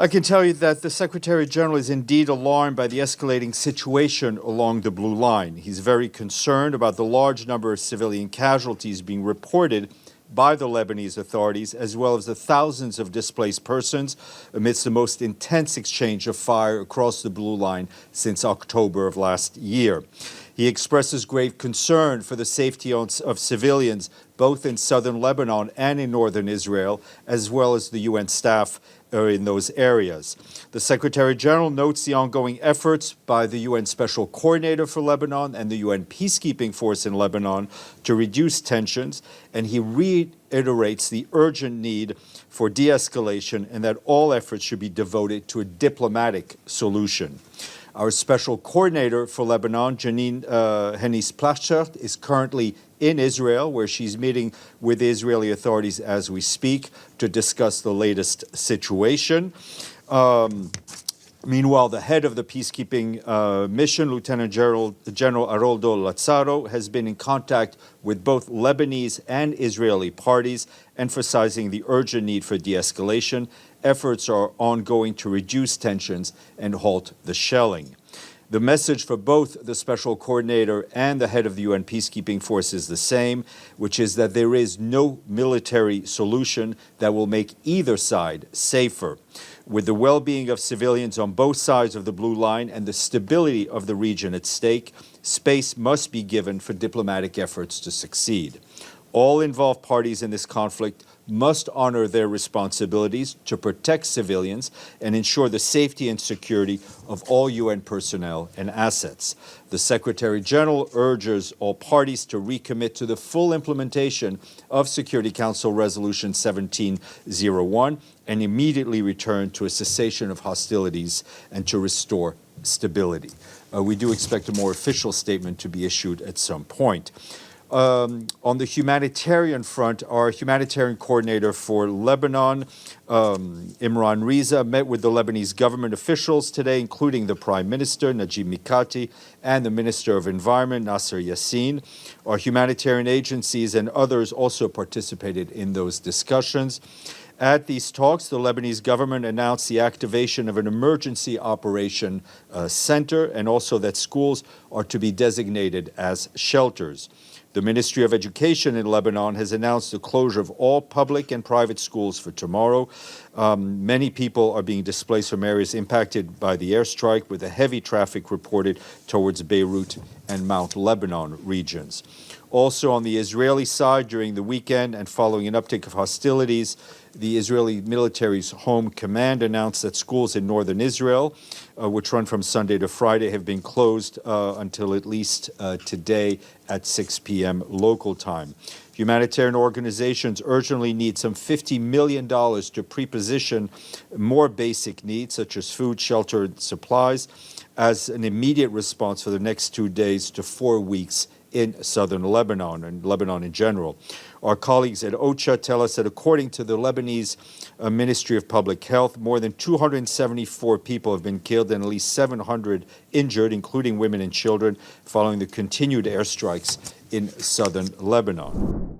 I can tell you that the Secretary-General is indeed alarmed by the escalating situation along the Blue Line. He's very concerned about the large number of civilian casualties being reported by the Lebanese authorities, as well as the thousands of displaced persons amidst the most intense exchange of fire across the Blue Line since October of last year. He expresses grave concern for the safety of civilians, both in southern Lebanon and in northern Israel, as well as the UN staff in those areas. The Secretary-General notes the ongoing efforts by the UN Special Coordinator for Lebanon and the UN Peacekeeping Force in Lebanon to reduce tensions, and he reiterates the urgent need for de-escalation and that all efforts should be devoted to a diplomatic solution. Our Special Coordinator for Lebanon, Janine Hennis-Plasschaert, is currently in Israel, where she's meeting with Israeli authorities as we speak to discuss the latest situation. Meanwhile, the head of the peacekeeping mission, Lieutenant General Haroldo Lazzaro, has been in contact with both Lebanese and Israeli parties, emphasizing the urgent need for de-escalation. Efforts are ongoing to reduce tensions and halt the shelling. The message for both the Special Coordinator and the head of the UN Peacekeeping Force is the same, which is that there is no military solution that will make either side safer. With the well-being of civilians on both sides of the Blue Line and the stability of the region at stake, space must be given for diplomatic efforts to succeed. All involved parties in this conflict must honor their responsibilities to protect civilians and ensure the safety and security of all UN personnel and assets. The Secretary-General urges all parties to recommit to the full implementation of Security Council Resolution 1701 and immediately return to a cessation of hostilities and to restore stability. We do expect a more official statement to be issued at some point. On the humanitarian front, our humanitarian coordinator for Lebanon, Imran Riza, met with the Lebanese government officials today, including the Prime Minister, Najib Mikati, and the Minister of Environment, Nasser Yassin. Our humanitarian agencies and others also participated in those discussions. At these talks, the Lebanese government announced the activation of an emergency operation center and also that schools are to be designated as shelters. The Ministry of Education in Lebanon has announced the closure of all public and private schools for tomorrow. Many people are being displaced from areas impacted by the airstrike, with a heavy traffic reported towards Beirut and Mount Lebanon regions. Also on the Israeli side, during the weekend and following an uptick of hostilities, the Israeli military's home command announced that schools in northern Israel, which run from Sunday to Friday, have been closed until at least today at 6 p.m. local time. Humanitarian organizations urgently need some $50 million to pre-position more basic needs, such as food, shelter, and supplies, as an immediate response for the next 2 days to 4 weeks in southern Lebanon and Lebanon in general. Our colleagues at OCHA tell us that according to the Lebanese Ministry of Public Health, more than 274 people have been killed and at least 700 injured, including women and children, following the continued airstrikes in southern Lebanon.